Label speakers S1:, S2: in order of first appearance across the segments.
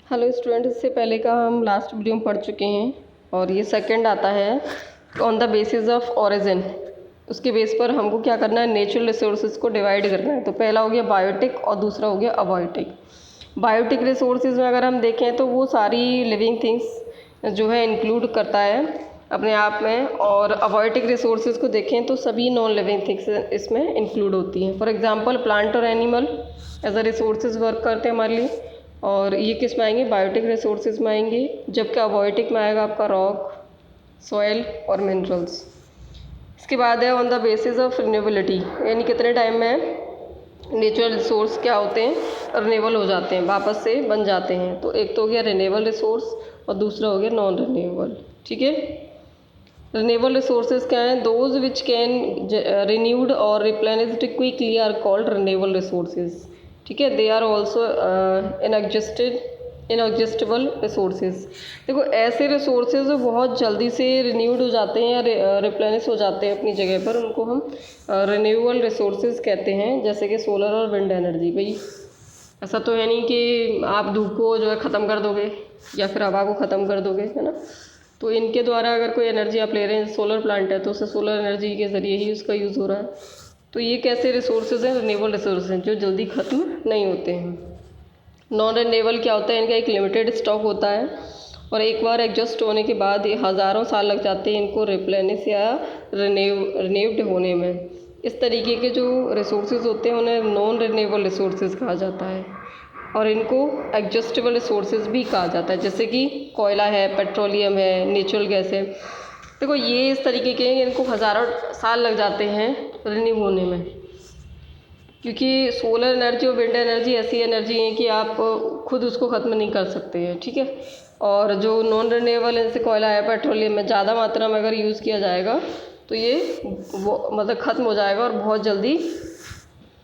S1: Hello student, इससे पहले का हम लास्ट वीडियो में पढ़ चुके हैं और ये सेकंड आता है on the basis of origin. उसके बेस पर हमको क्या करना है, नेचुरल रिसोर्सेज को डिवाइड करना है। तो पहला हो गया बायोटिक और दूसरा हो गया अबायोटिक। बायोटिक रिसोर्सेज में अगर हम देखें तो वो सारी लिविंग थिंग्स जो है इंक्लूड करता है अपने आप में, और अबायोटिक रिसोर्सेज को देखें तो सभी नॉन लिविंग थिंग्स इसमें इंक्लूड होती हैं। फॉर एग्जांपल प्लांट और animal as a resources work करते हैं हमारे लिए, और ये किस में आएंगे, बायोटिक रिसोर्सेज में आएंगे। जबकि अबायोटिक में आएगा आपका रॉक, सॉइल और मिनरल्स। इसके बाद है on the basis of renewability, यानी कितने टाइम में नेचुरल रिसोर्स क्या होते हैं, रिन्यूएबल हो जाते हैं, वापस से बन जाते हैं। तो एक तो हो गया रिन्यूएबल रिसोर्स और दूसरा हो गया नॉन रिन्यूएबल। ठीक है, रिन्यूएबल रिसोर्सेज क्या हैं, दोज विच कैन रिन्यूड और replenished quickly are called renewable resources. ठीक है, they are also inexhaustible resources. देखो ऐसे रिसोर्सेज जो बहुत जल्दी से रिन्यूड हो जाते हैं या रिप्लेनिश हो जाते हैं अपनी जगह पर, उनको हम रिन्यूएबल रिसोर्सेज कहते हैं। जैसे कि सोलर और विंड एनर्जी। भाई ऐसा तो है नहीं कि आप धूप को जो है ख़त्म कर दोगे या फिर हवा को ख़त्म कर दोगे, है ना। तो इनके द्वारा अगर कोई एनर्जी आप ले रहे हैं, सोलर प्लांट है तो उससे सोलर एनर्जी के ज़रिए ही उसका यूज़ हो रहा है। तो ये कैसे रिसोर्सेज हैं, रिन्यूएबल रिसोर्सेज हैं जो जल्दी ख़त्म नहीं होते हैं। नॉन रिन्यूएबल क्या होता है, इनका एक लिमिटेड स्टॉक होता है और एक बार एग्जॉस्ट होने के बाद हज़ारों साल लग जाते हैं इनको रिप्लेनिश या रिन्यूड होने में। इस तरीके के जो रिसोर्सेज होते हैं उन्हें नॉन रिन्यूएबल रिसोर्सेज कहा जाता है, और इनको एडजस्टेबल रिसोर्सेज भी कहा जाता है। जैसे कि कोयला है, पेट्रोलियम है, नेचुरल गैस है। देखो ये इस तरीके के इनको हज़ारों साल लग जाते हैं रिन्यू होने में, क्योंकि सोलर एनर्जी और विंड एनर्जी ऐसी एनर्जी है कि आप खुद उसको ख़त्म नहीं कर सकते हैं। ठीक है, और जो नॉन रिन्यूएबल जैसे कोयला है, पेट्रोलियम में ज़्यादा मात्रा में अगर यूज़ किया जाएगा तो ये मतलब ख़त्म हो जाएगा और बहुत जल्दी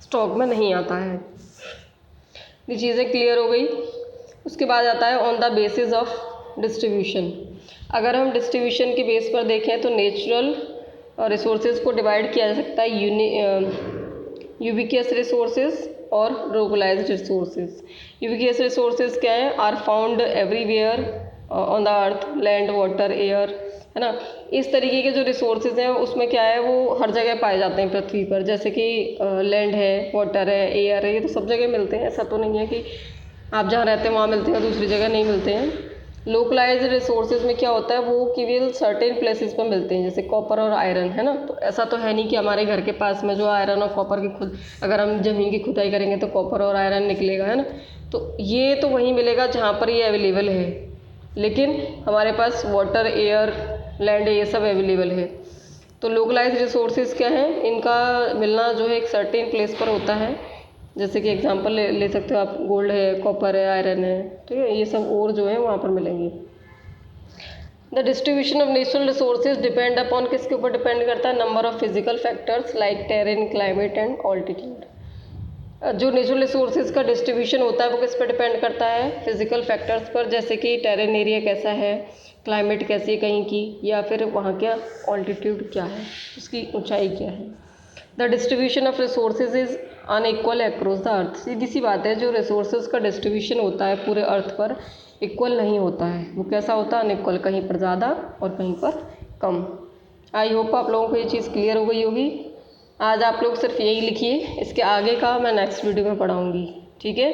S1: स्टॉक में नहीं आता है। ये चीज़ें क्लियर हो गई। उसके बाद आता है on the basis of distribution. अगर हम डिस्ट्रीब्यूशन के बेस पर देखें तो नेचुरल रिसोर्सेज को डिवाइड किया जा सकता है यूबिक्वियस रिसोर्सेज और लोकलाइज्ड रिसोर्सेज। यूबिक्वियस रिसोर्सेज क्या है, are found everywhere on the earth, land, water, air, है ना। इस तरीके के जो रिसोर्सेज हैं उसमें क्या है, वो हर जगह पाए जाते हैं पृथ्वी पर। जैसे कि लैंड है, वाटर है, एयर है, ये तो सब जगह मिलते हैं। ऐसा तो नहीं है कि आप जहाँ रहते हैं वहाँ मिलते हैं, दूसरी जगह नहीं मिलते हैं। लोकलाइज्ड रिसोर्सेज में क्या होता है, वो केवल सर्टेन प्लेसेस पर मिलते हैं, जैसे कॉपर और आयरन, है ना। तो ऐसा तो है नहीं कि हमारे घर के पास में जो आयरन और कॉपर की खुद अगर हम ज़मीन की खुदाई करेंगे तो कॉपर और आयरन निकलेगा, है ना। तो ये तो वहीं मिलेगा जहाँ पर ये अवेलेबल है, लेकिन हमारे पास वाटर, एयर, लैंड ये सब अवेलेबल है। तो लोकलाइज्ड रिसोर्सेज क्या है, इनका मिलना जो है एक सर्टेन प्लेस पर होता है। जैसे कि एग्जांपल ले सकते हो आप, गोल्ड है, कॉपर है, आयरन है, ठीक है, ये सब और जो है वहाँ पर मिलेंगे। The distribution of natural resources depend upon, किसके ऊपर डिपेंड करता है, number of physical factors like terrain, climate and altitude. जो नेचुरल रिसोर्सेज का डिस्ट्रीब्यूशन होता है वो किस पर डिपेंड करता है, फिजिकल फैक्टर्स पर, जैसे कि टेरेन एरिया कैसा है, क्लाइमेट कैसी है कहीं की, या फिर वहाँ क्या ऑल्टीट्यूड क्या है, उसकी ऊंचाई क्या है। The distribution of resources is unequal across the earth. सीधी सी बात है, जो रिसोर्सेज का डिस्ट्रीब्यूशन होता है पूरे अर्थ पर इक्वल नहीं होता है। वो कैसा होता है, अनइक्वल, कहीं पर ज़्यादा और कहीं पर कम। आई होप आप लोगों को ये चीज़ क्लियर हो गई होगी। आज आप लोग सिर्फ यही लिखिए, इसके आगे का मैं नेक्स्ट वीडियो में पढ़ाऊँगी। ठीक है,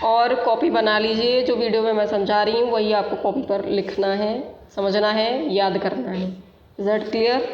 S1: और कॉपी बना लीजिए, जो वीडियो में मैं समझा रही हूँ वही आपको कॉपी पर लिखना है, समझना है, याद करना है। Is that clear?